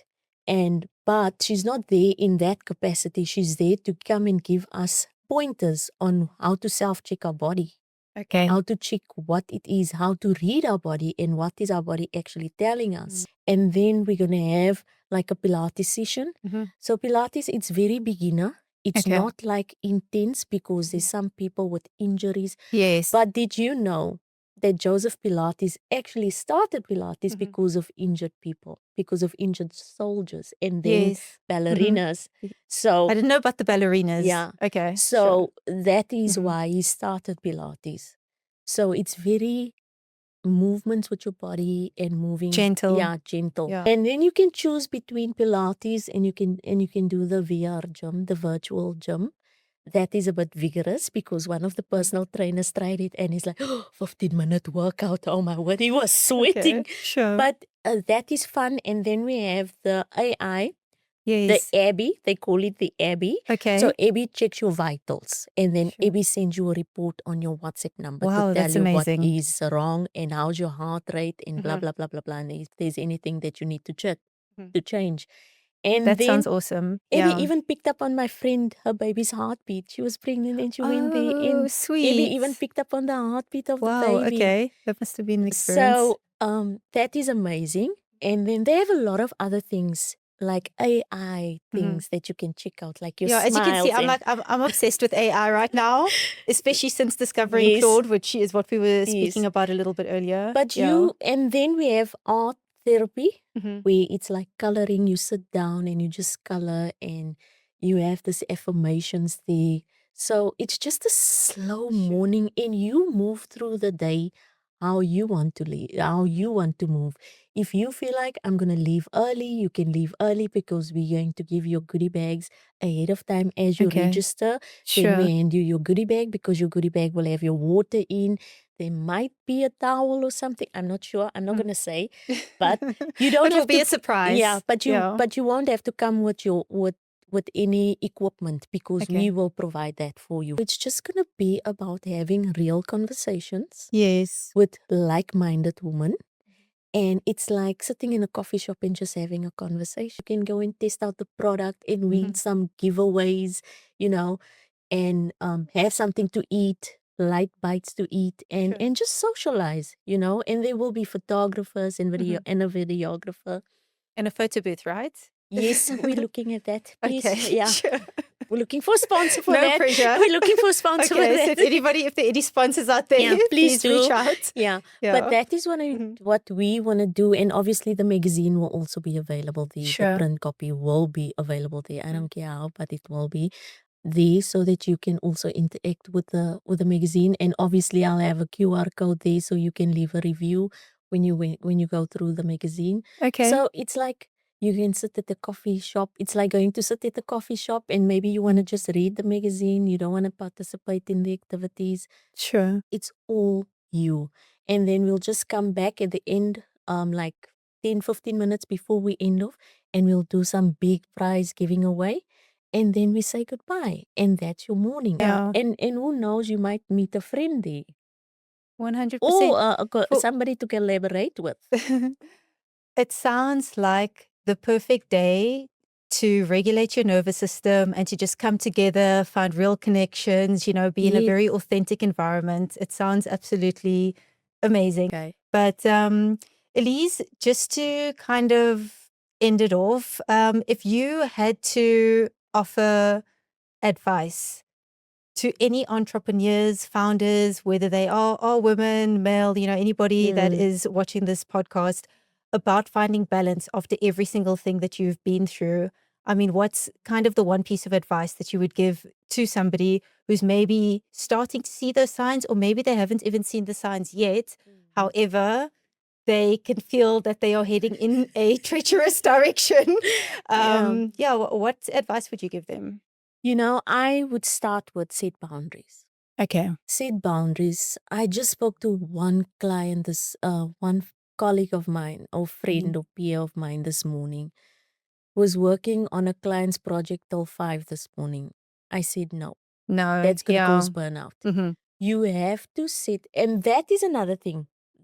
but she's not there in that capacity. She's there to come and give us pointers on how to self-check our body, Okay. how to check what it is, how to read our body, and what is our body actually telling us. And then we're gonna have like a Pilates session. So Pilates, it's very beginner. It's Okay. not like intense because there's some people with injuries. Yes. But did you know that Joseph Pilates actually started Pilates because of injured people, because of injured soldiers, and then Yes. ballerinas? So I didn't know about the ballerinas. yeah. Okay. So that is why he started Pilates. So it's very movements with your body and moving. Gentle. Yeah, gentle. Yeah. And then you can choose between Pilates and you can do the VR gym, the virtual gym. That is a bit vigorous because one of the personal trainers tried it and he's like, 15-minute workout. Oh my word, he was sweating. Okay. Sure. But that is fun. And then we have the AI, Yes. the Abby, they call it the Abby. Okay. So Abby checks your vitals and then Sure. Abby sends you a report on your WhatsApp number Wow, to tell that's you amazing. what is wrong and how's your heart rate and blah, blah, blah, blah, blah. And if there's anything that you need to check, to change. And That then sounds awesome. Abby Yeah. even picked up on my friend, her baby's heartbeat. She was pregnant and she went there. Oh, And sweet. Abby even picked up on the heartbeat of the Wow. baby. Okay. That must have been an experience. So that is amazing. And then they have a lot of other things like AI things that you can check out, like your Yeah, as you can see, smiles I'm obsessed with AI right now, especially since discovering Yes. Claude, which is what we were Yes. speaking about a little bit earlier. But Yeah. and then we have art therapy, where it's like coloring. You sit down and you just color and you have this affirmations there. So it's just a slow morning and you move through the day how you want to leave, how you want to move. If you feel like I'm going to leave early, you can leave early because we're going to give your goodie bags ahead of time as you Okay. register. Sure. Then we hand you your goodie bag because your goodie bag will have your water in. There might be a towel or something. I'm not sure. I'm not going to say, but you don't It have will be to. a surprise. Yeah, but Yeah. you won't have to come with your with any equipment because we will provide that for you. It's just going to be about having real conversations Yes. with like-minded women. And it's like sitting in a coffee shop and just having a conversation. You can go and test out the product and win some giveaways, you know, and have something to eat, light bites to eat, and just socialize, you know. And there will be photographers and and a videographer. And a photo booth, right? Yes, we're looking at that. Please, Okay. yeah. Sure. We're looking for a sponsor for No that. pressure. We're looking for a sponsor for Okay, that. so if there are any sponsors out there, Yeah, please do. reach out. Yeah. Yeah. But that is what we want to do. And obviously the magazine will also be available there. Sure. The print copy will be available there. I don't care how, but it will be there so that you can also interact with the magazine. And obviously I'll have a QR code there so you can leave a review when you go through the magazine. Okay. So it's like you can sit at the coffee shop. It's like going to sit at the coffee shop and maybe you want to just read the magazine. You don't want to participate in the activities. Sure. It's all you. And then we'll just come back at the end, like 10-15 minutes before we end off, and we'll do some big prize giving away. And then we say goodbye. And that's your morning. Yeah. And who knows, you might meet a friend there. 100%. Or somebody to collaborate with. It sounds like the perfect day to regulate your nervous system and to just come together, find real connections, be in a Yes. very authentic environment. It sounds absolutely amazing. Okay. But Elize, just to kind of end it off, if you had to offer advice to any entrepreneurs, founders, whether they are women, male, anybody that is watching this podcast, about finding balance after every single thing that you've been through. I mean, what's kind of the one piece of advice that you would give to somebody who's maybe starting to see those signs, or maybe they haven't even seen the signs yet? However, they can feel that they are heading in a treacherous direction. What advice would you give them? I would start with set boundaries. Okay. Set boundaries. I just spoke to one client, one colleague of mine or friend or peer of mine this morning was working on a client's project till 5 this morning. I said, no, No, that's going to yeah. cause burnout. You have to sit, and that is another thing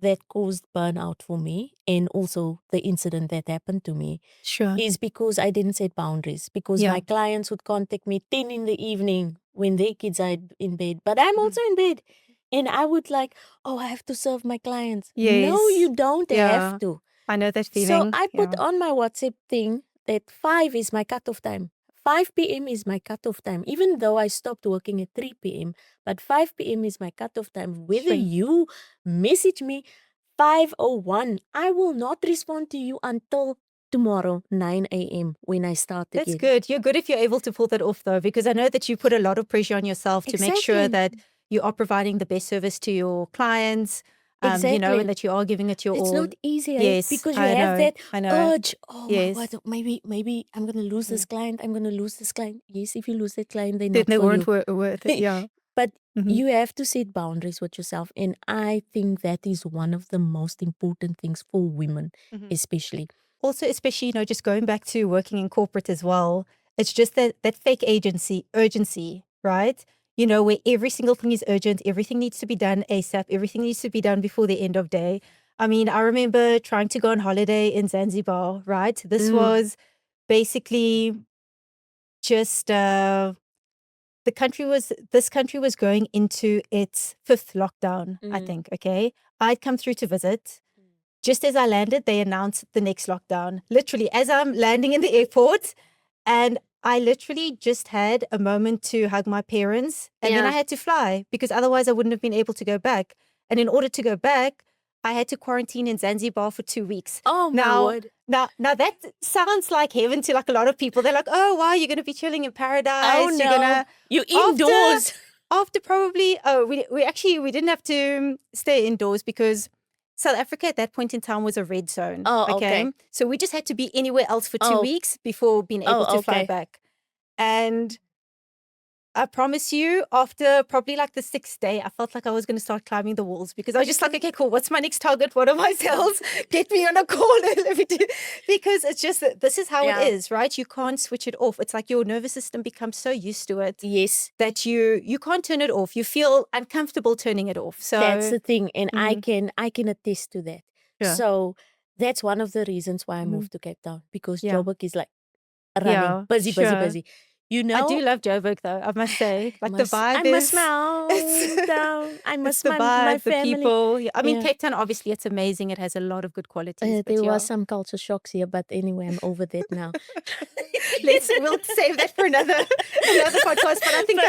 that caused burnout for me, and also the incident that happened to me Sure. is because I didn't set boundaries, because Yeah. my clients would contact me 10 in the evening when their kids are in bed, but I'm also in bed. And I would like, oh, I have to serve my clients. No, Yes. you don't Yeah. have to. I know that So feeling. I put Yeah. on my WhatsApp thing that 5 is my cutoff time. 5 p.m. is my cutoff time, even though I stopped working at 3 p.m. But 5 p.m. is my cutoff time. Whether Sure. you message me 5:01, I will not respond to you until tomorrow 9 a.m. when I start That's again. good. You're good if you're able to pull that off, though, because I know that you put a lot of pressure on yourself to make sure Exactly. that you are providing the best service to your clients, you know, Exactly. and that you are giving it your It's all. not easy, Yes, because you I have know. that I know. urge. Oh my Yes. God, maybe I'm going to lose this client. I'm going to lose this client. Yes, if you lose that client, they're Then not they for weren't you. worth it. Yeah. But Mhm. you have to set boundaries with yourself. And I think that is one of the most important things for women, especially. Also, especially, you know, just going back to working in corporate as well, it's just that fake urgency, right? You know, where every single thing is urgent, everything needs to be done ASAP, everything needs to be done before the end of day. I mean, I remember trying to go on holiday in Zanzibar, right? This was basically just this country was going into its 5th lockdown, I think, okay? I'd come through to visit. Just as I landed, they announced the next lockdown. Literally, as I'm landing in the airport, and I literally just had a moment to hug my parents, and then I had to fly because otherwise I wouldn't have been able to go back. And in order to go back, I had to quarantine in Zanzibar for 2 weeks. Oh my Now, word. now that sounds like heaven to like a lot of people. They're like, "Oh, wow, you're going to be chilling in paradise. Oh You're no. gonna You after indoors. after probably we didn't have to stay indoors because South Africa at that point in time was a red zone. Oh, okay. So we just had to be anywhere else for 2 Oh, weeks before being able to fly okay. back. And I promise you, after probably like the 6th day, I felt like I was going to start climbing the walls because I was just like, okay, cool. What's my next target? What are my sales? Get me on a call. Let me do, because it's just that this is how it is, right? You can't switch it off. It's like your nervous system becomes so used to it Yes. that you can't turn it off. You feel uncomfortable turning it off. So That's the thing. And I can attest to that. Yeah. So that's one of the reasons why I moved to Cape Town, because Yeah. Joburg is like running, busy. You I do know, love Joburg though, I must say. Like the vibe I is miss my hometown. I it's miss the my vibe, the family. people. Yeah. I mean, Yeah. Cape Town, obviously, it's amazing. It has a lot of good qualities. But There yeah, was some culture shocks here, but anyway, I'm over that now. we'll save that for another podcast. But I think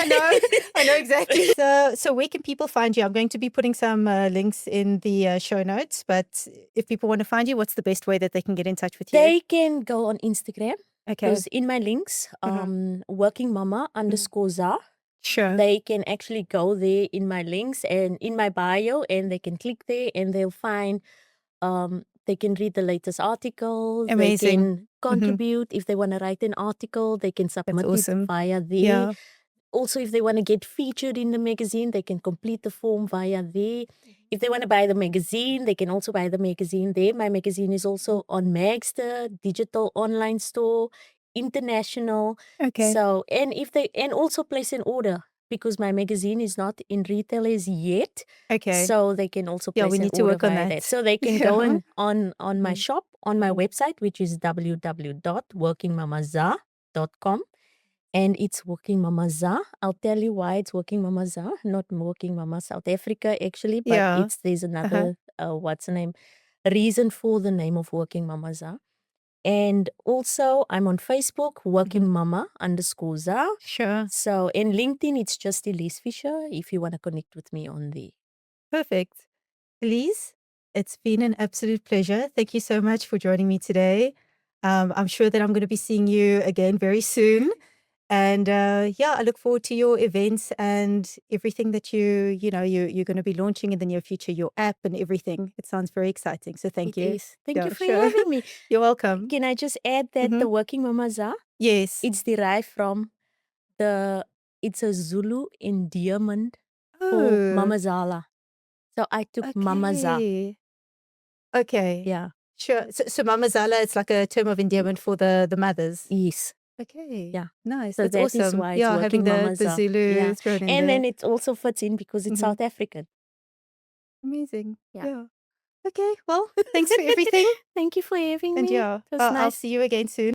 I know exactly. So where can people find you? I'm going to be putting some links in the show notes. But if people want to find you, what's the best way that they can get in touch with you? They can go on Instagram. Okay. Because in my links, working mama _ za, Sure. they can actually go there in my links and in my bio, and they can click there and they'll find, they can read the latest article. Amazing. They can contribute. If they want to write an article, they can submit awesome. it via there. Yeah. Also, if they want to get featured in the magazine, they can complete the form via there. If they want to buy the magazine, they can also buy the magazine there. My magazine is also on Magster, digital online store, international. Okay. So, and also place an order, because my magazine is not in retailers yet. Okay. So they can also place we an need to order work on via that. So they can go on my shop, on my website, which is www.workingmamaza.com. And it's Working Mama Za. I'll tell you why it's Working Mama Za, not Working Mama South Africa, actually. But there's another, what's the name? Reason for the name of Working Mama Za. And also, I'm on Facebook, Working Mama _ Za. Sure. So in LinkedIn, it's just Elize Fisher, if you want to connect with me on there. Perfect. Elize, it's been an absolute pleasure. Thank you so much for joining me today. I'm sure that I'm going to be seeing you again very soon. And I look forward to your events and everything that you're going to be launching in the near future, your app and everything. It sounds very exciting. So thank you. It is. Thank you for sure. having me. You're welcome. Can I just add that the Working Mama Za, Yes. it's derived from it's a Zulu endearment for Oh, Mama Zala. So I took Mama Za. okay. Okay. Yeah. Sure. So Mamazala, it's like a term of endearment for the mothers. Yes. Okay. Yeah. Nice. So That's that is awesome. why it's Yeah, having working the Mamaza. Zulu Yeah. thrown in And there. then it also fits in because it's South African. Amazing. Yeah. Yeah. Okay. Well, thanks for everything. Thank you for having And me. yeah, It was I'll nice. see you again soon.